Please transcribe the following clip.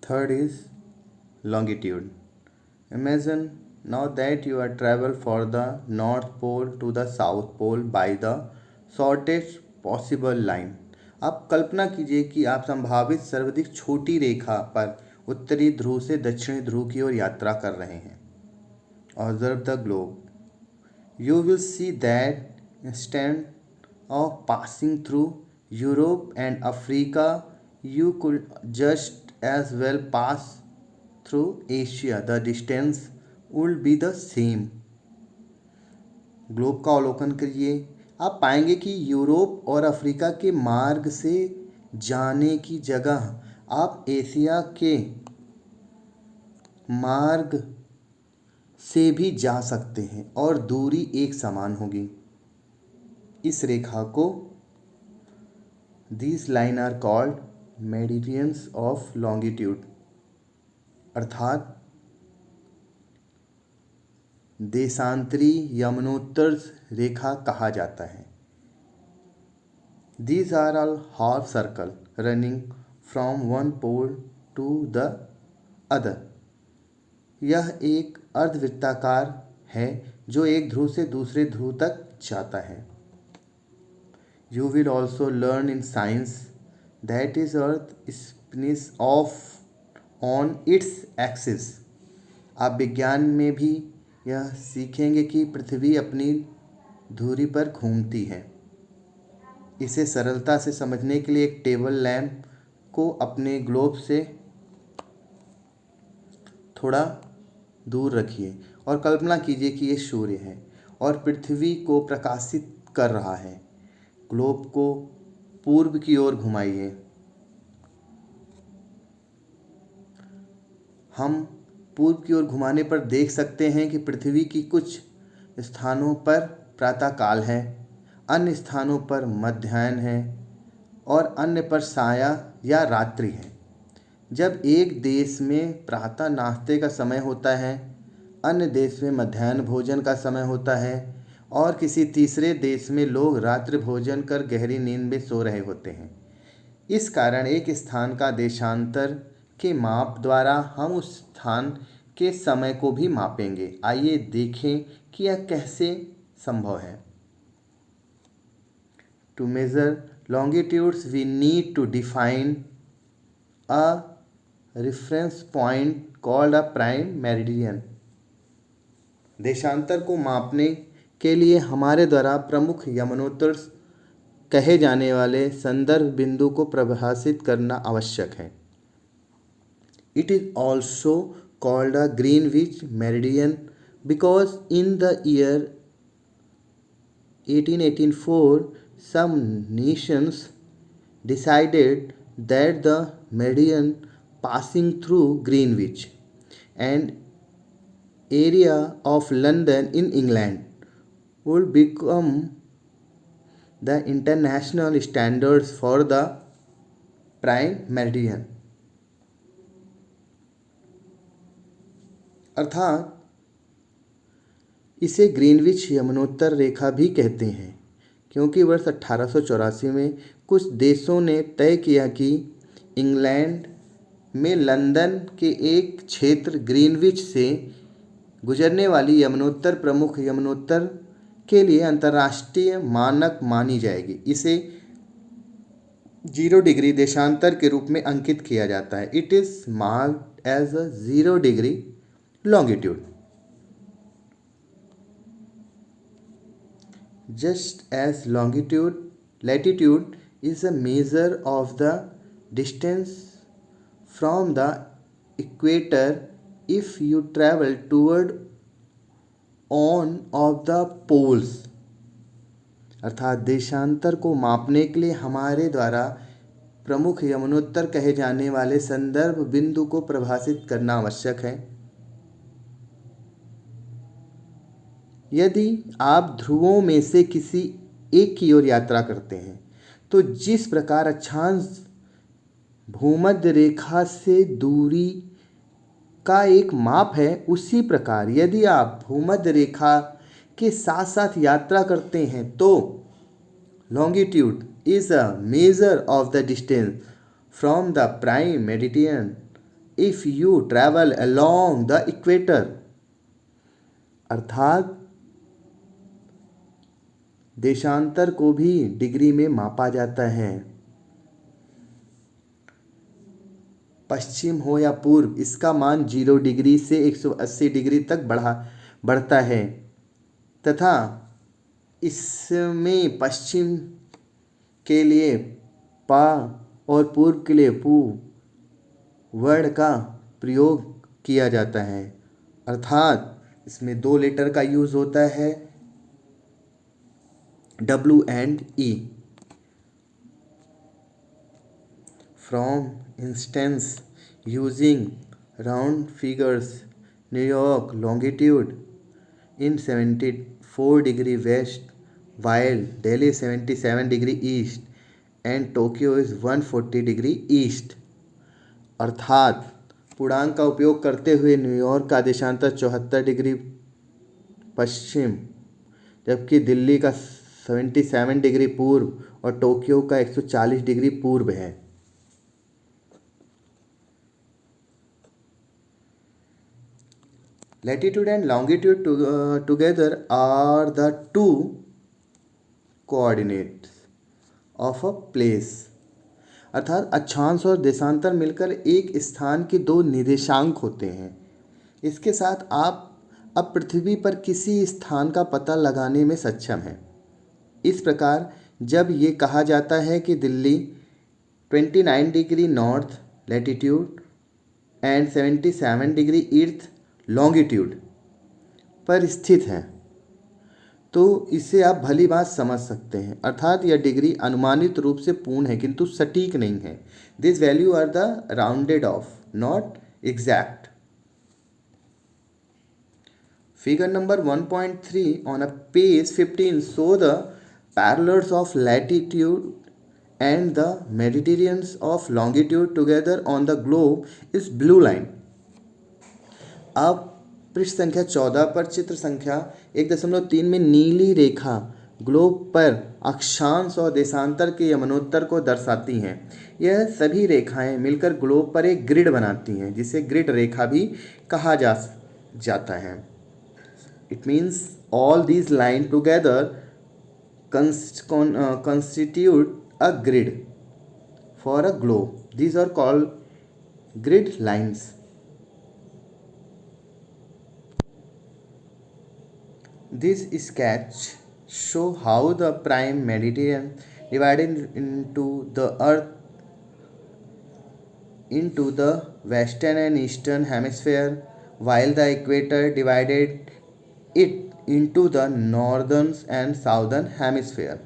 Third is longitude. Imagine now that you are travel for the North Pole to the South Pole by the shortest possible line. आप कल्पना कीजिए कि आप संभावित सर्वाधिक छोटी रेखा पर उत्तरी ध्रुव से दक्षिणी ध्रुव की ओर यात्रा कर रहे हैं. Observe the globe. You will see that instead of passing through Europe and Africa, you could just as well pass through Asia. The distance would be the same. Globe का अवलोकन करिए. आप पाएंगे कि यूरोप और अफ्रीका के मार्ग से जाने की जगह आप एशिया के मार्ग से भी जा सकते हैं और दूरी एक समान होगी. इस रेखा को this line are called meridians of longitude, अर्थात देशांतरी यमनोत्तर रेखा कहा जाता है. These are all half circle running from one pole to the other. यह एक अर्धवृत्ताकार है जो एक ध्रुव से दूसरे ध्रुव तक जाता है. You will also learn in science that is Earth spins off on its axis. आप विज्ञान में भी यह सीखेंगे कि पृथ्वी अपनी धुरी पर घूमती है. इसे सरलता से समझने के लिए एक टेबल लैंप को अपने ग्लोब से थोड़ा दूर रखिए और कल्पना कीजिए कि यह सूर्य है और पृथ्वी को प्रकाशित कर रहा है. ग्लोब को पूर्व की ओर घुमाइए. हम पूर्व की ओर घुमाने पर देख सकते हैं कि पृथ्वी की कुछ स्थानों पर प्रातःकाल है, अन्य स्थानों पर मध्याह्न है और अन्य पर साया या रात्रि है. जब एक देश में प्रातः नाश्ते का समय होता है, अन्य देश में मध्याह्न भोजन का समय होता है और किसी तीसरे देश में लोग रात्रि भोजन कर गहरी नींद में सो रहे होते हैं. इस कारण एक स्थान का देशांतर के माप द्वारा हम उस स्थान के समय को भी मापेंगे. आइए देखें कि यह कैसे संभव है. To measure longitudes we need to define a reference point called a prime meridian. देशांतर को मापने के लिए हमारे द्वारा प्रमुख यमनोत्तर कहे जाने वाले संदर्भ बिंदु को परिभाषित करना आवश्यक है. It is also called a Greenwich meridian because in the year 1884 some nations decided that the meridian passing through Greenwich and area of London in England would become the international standards for the prime meridian. अर्थात इसे Greenwich यमनोत्तर रेखा भी कहते हैं क्योंकि वर्ष 1884 में कुछ देशों ने तय किया कि इंग्लैंड में लंदन के एक क्षेत्र ग्रीनविच से गुजरने वाली यमनोत्तर प्रमुख यमनोत्तर के लिए अंतर्राष्ट्रीय मानक मानी जाएगी. इसे 0 डिग्री देशांतर के रूप में अंकित किया जाता है. It is marked as a 0 degree longitude. Just as latitude is a measure of the distance from the equator if you travel toward one of the poles. अर्थात देशांतर को मापने के लिए हमारे द्वारा प्रमुख यमनोत्तर कहे जाने वाले संदर्भ बिंदु को परिभाषित करना आवश्यक है. यदि आप ध्रुवों में से किसी एक की ओर यात्रा करते हैं तो जिस प्रकार अक्षांश भूमध्य रेखा से दूरी का एक माप है, उसी प्रकार यदि आप भूमध्य रेखा के साथ साथ यात्रा करते हैं तो longitude is a measure of the distance from the prime meridian if you travel along the equator. अर्थात देशांतर को भी डिग्री में मापा जाता है। पश्चिम हो या पूर्व, इसका मान 0 डिग्री से 180 डिग्री तक बढ़ता है तथा इसमें पश्चिम के लिए पा और पूर्व के लिए पू वर्ड का प्रयोग किया जाता है। अर्थात इसमें 2 लेटर का यूज होता है, W and E। From instance, using round figures, New York longitude in 74 degree west, while Delhi 77 degree east and Tokyo is 140 degree east। अर्थात पूर्णांक का उपयोग करते हुए न्यूयॉर्क का देशांतर 74 डिग्री पश्चिम, जबकि दिल्ली का 77 डिग्री पूर्व और टोक्यो का 140 डिग्री पूर्व है। Latitude and longitude together are the 2 coordinates of a place. अर्थात अक्षांश और देशांतर मिलकर एक स्थान के 2 निर्देशांक होते हैं। इसके साथ आप अब पृथ्वी पर किसी स्थान का पता लगाने में सक्षम हैं। इस प्रकार जब ये कहा जाता है कि Delhi 29 degree north latitude and 77 degree east longitude पर स्थित है, तो इसे आप भली बात समझ सकते हैं। अर्थात यह डिग्री अनुमानित रूप से पूर्ण है किंतु सटीक नहीं है। This value are the rounded off, not exact. Figure number 1.3 on a page 15 show the parallels of latitude and the meridians of longitude together on the globe is blue line। अब पृष्ठ संख्या 14 पर चित्र संख्या 1.3 में नीली रेखा ग्लोब पर अक्षांश और देशांतर के यमनोत्तर को दर्शाती हैं। यह सभी रेखाएं मिलकर ग्लोब पर एक ग्रिड बनाती हैं, जिसे ग्रिड रेखा भी कहा जाता है। It means all these lines together constitute a grid for a globe. These are called grid lines. This sketch show how the prime meridian divided into the earth into the western and eastern hemisphere, while the equator divided it into the northern and southern hemisphere।